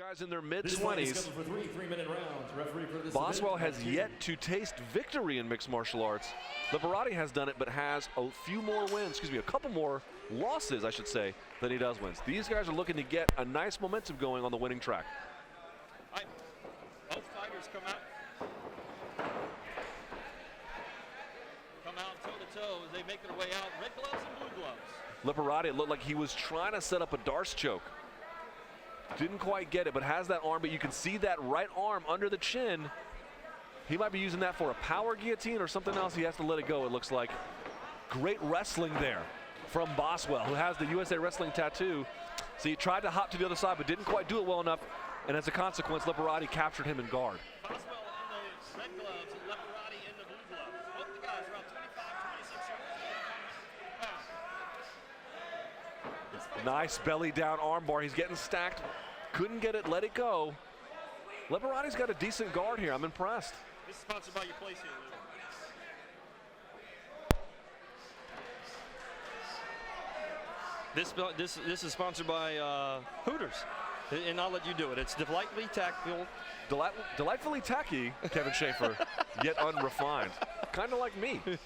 guys in their mid-20s. Boswell has yet to taste victory in mixed martial arts. Leporatt has done it, but has a few more wins, excuse me, a couple more losses, I should say, than he does wins. These guys are looking to get a nice momentum going on the winning track. Both fighters come out toe-to-toe as they make their way out. Red gloves and blue gloves. Leporatt, it looked like he was trying to set up a Darce choke. Didn't quite get it, but has that arm, but you can see that right arm under the chin. He might be using that for a power guillotine or something else. He has to let it go, it looks like. Great wrestling there from Boswell, who has the USA Wrestling tattoo. So he tried to hop to the other side, but didn't quite do it well enough. And as a consequence, Leporatt captured him in guard. Boswell in the red gloves and Leporatt in the blue gloves. Both the guys are about 25, 26 yards. Nice belly down armbar. He's getting stacked. Couldn't get it, let it go. Leporatt's got a decent guard here. I'm impressed. This is sponsored by your place here, Lou. This is sponsored by Hooters, and I'll let you do it. It's delightfully tactful. Delightfully tacky, Kevin Schaefer, yet unrefined. Kind of like me. I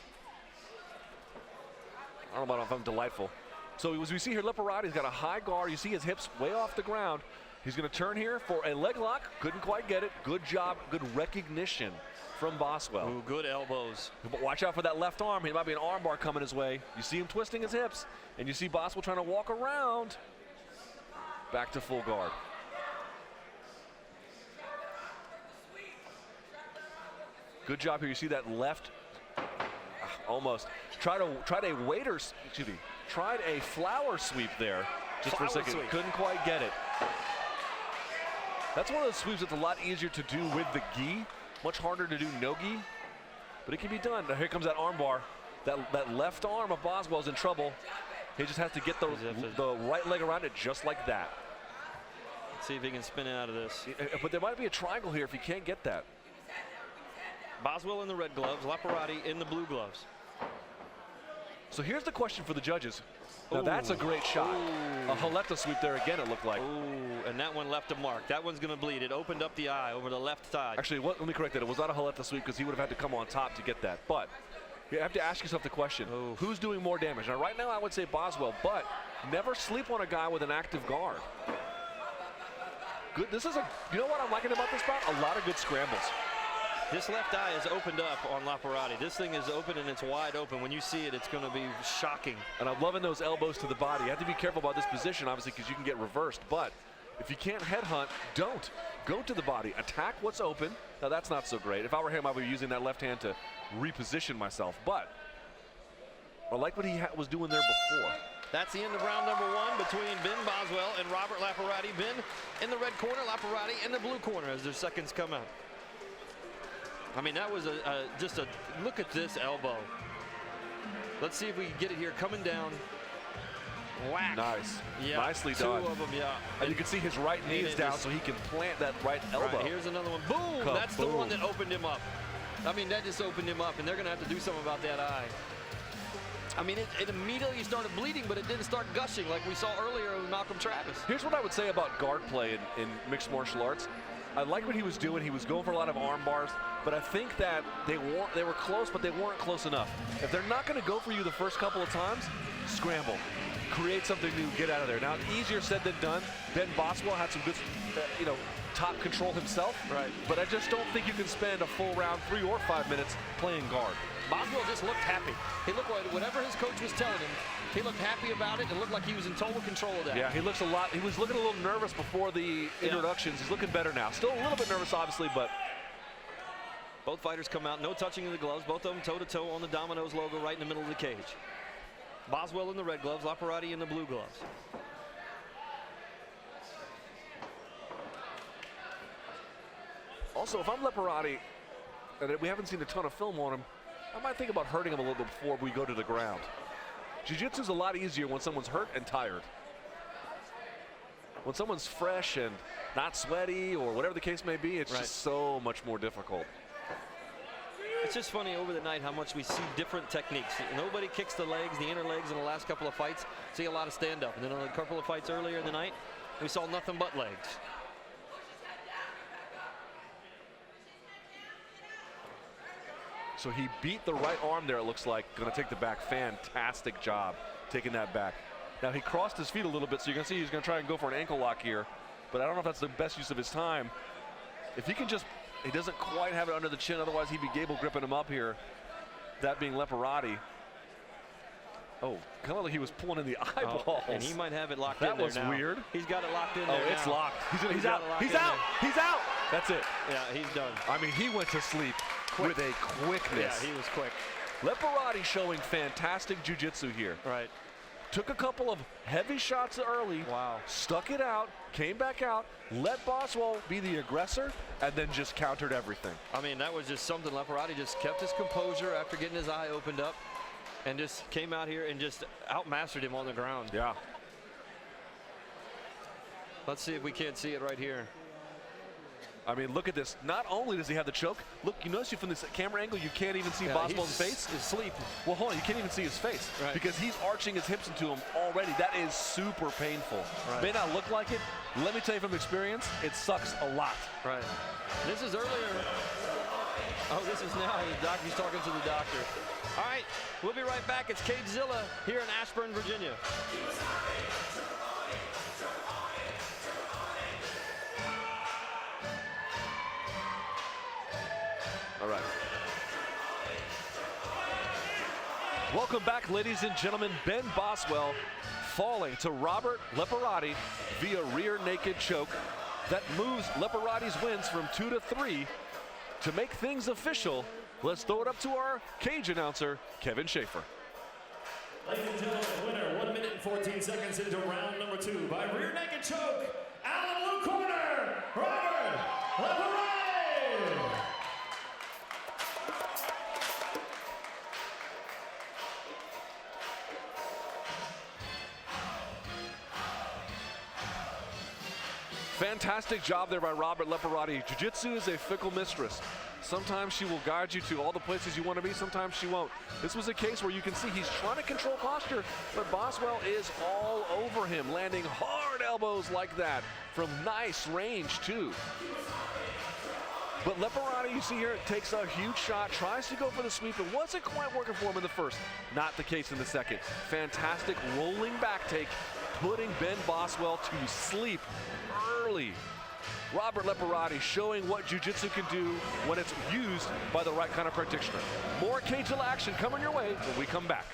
don't know if I'm delightful. So as we see here, Leporatt, he's got a high guard. You see his hips way off the ground. He's going to turn here for a leg lock. Couldn't quite get it. Good job, good recognition from Boswell. Ooh, good elbows. But watch out for that left arm. He might be an arm bar coming his way. You see him twisting his hips, and you see Boswell trying to walk around. Back to full guard. Good job here. You see that left, almost. Tried a flower sweep there just for a second. Couldn't quite get it. That's one of those sweeps that's a lot easier to do with the gi. Much harder to do no gi, but it can be done. Now here comes that arm bar. That left arm of Boswell's in trouble. He just has to get the right leg around it just like that. Let's see if he can spin it out of this. But there might be a triangle here if he can't get that. Boswell in the red gloves, Leporatt in the blue gloves. So here's the question for the judges. Now that's a great shot. A Haleta sweep there again, it looked like. Ooh, and that one left a mark. That one's going to bleed. It opened up the eye over the left side. Actually, let me correct that. It was not a Haleta sweep because he would have had to come on top to get that. But you have to ask yourself the question, who's doing more damage? Now, right now, I would say Boswell, but never sleep on a guy with an active guard. Good. This is you know what I'm liking about this bout? A lot of good scrambles. This left eye is opened up on Leporatt. This thing is open and it's wide open. When you see it, it's going to be shocking. And I'm loving those elbows to the body. You have to be careful about this position, obviously, because you can get reversed. But if you can't headhunt, don't. Go to the body. Attack what's open. Now, that's not so great. If I were him, I would be using that left hand to reposition myself. But I like what he was doing there before. That's the end of round number one between Ben Boswell and Robert Leporatt. Ben in the red corner, Leporatt in the blue corner as their seconds come out. I mean, that was just a look at this elbow. Let's see if we can get it here. Coming down. Whack. Nice. Yeah. Nicely done. Two of them, yeah. And you can see his right knee is down so he can plant that right elbow. Right, here's another one. Boom! Kaboom. That's the one that opened him up. I mean, that just opened him up, and they're going to have to do something about that eye. I mean, it immediately started bleeding, but it didn't start gushing like we saw earlier with Malcolm Travis. Here's what I would say about guard play in mixed martial arts. I like what he was doing. He was going for a lot of arm bars, but I think that they were close, but they weren't close enough. If they're not going to go for you the first couple of times, scramble. Create something new, get out of there. Now, easier said than done. Ben Boswell had some good, top control himself. Right. But I just don't think you can spend a full round, 3 or 5 minutes, playing guard. Boswell just looked happy. He looked like whatever his coach was telling him, he looked happy about it and looked like he was in total control of that. Yeah, he was looking a little nervous before the introductions. He's looking better now. Still a little bit nervous, obviously, but. Both fighters come out, no touching of the gloves, both of them toe-to-toe on the Domino's logo right in the middle of the cage. Boswell in the red gloves, Leporatt in the blue gloves. Also, if I'm Leporatt, and we haven't seen a ton of film on him, I might think about hurting him a little bit before we go to the ground. Jiu-jitsu's a lot easier when someone's hurt and tired. When someone's fresh and not sweaty or whatever the case may be, it's just so much more difficult. It's just funny over the night how much we see different techniques. Nobody kicks the legs, the inner legs in the last couple of fights. See a lot of stand-up. And then on a couple of fights earlier in the night, we saw nothing but legs. So he beat the right arm there, it looks like. Going to take the back. Fantastic job taking that back. Now he crossed his feet a little bit, so you can see he's going to try and go for an ankle lock here. But I don't know if that's the best use of his time. If he can just, he doesn't quite have it under the chin, otherwise he'd be Gable gripping him up here. That being Leporatt. Oh, kind of like he was pulling in the eyeballs. And he might have it locked in there now. That was weird. He's got it locked in Oh, there it's now. locked. He's out. got it He's locked in out. there. He's out. That's it. Yeah, he's done. I mean, he went to sleep with a quickness. Yeah, he was quick. Leporatt showing fantastic jiu-jitsu here. Right. Took a couple of heavy shots early. Wow. Stuck it out, came back out, let Boswell be the aggressor, and then just countered everything. I mean, that was just something. Leporatt just kept his composure after getting his eye opened up and just came out here and just outmastered him on the ground. Yeah. Let's see if we can't see it right here. I mean, look at this. Not only does he have the choke, look, you notice from this camera angle, you can't even see Boswell's face. He's asleep. Well, hold on, you can't even see his face because he's arching his hips into him already. That is super painful. May not look like it. Let me tell you from experience, it sucks a lot. Right. This is earlier. Oh, this is now the doctor. He's talking to the doctor. All right, we'll be right back. It's Cagezilla here in Ashburn, Virginia. All right. Welcome back, ladies and gentlemen. Ben Boswell falling to Robert Leporatt via rear naked choke. That moves Leporatti's wins from 2 to 3. To make things official, let's throw it up to our cage announcer, Kevin Schaefer. Ladies and gentlemen, winner, 1 minute and 14 seconds into round number 2 by rear naked choke, out of the blue corner, Robert Leporatt. Fantastic job there by Robert Leporatt. Jiu-jitsu is a fickle mistress. Sometimes she will guide you to all the places you want to be, sometimes she won't. This was a case where you can see he's trying to control posture, but Boswell is all over him, landing hard elbows like that from nice range too. But Leporatt, you see here, takes a huge shot, tries to go for the sweep. It wasn't quite working for him in the first. Not the case in the second. Fantastic rolling back take, putting Ben Boswell to sleep early. Robert Leporatt showing what jiu-jitsu can do when it's used by the right kind of practitioner. More Cagezilla action coming your way when we come back.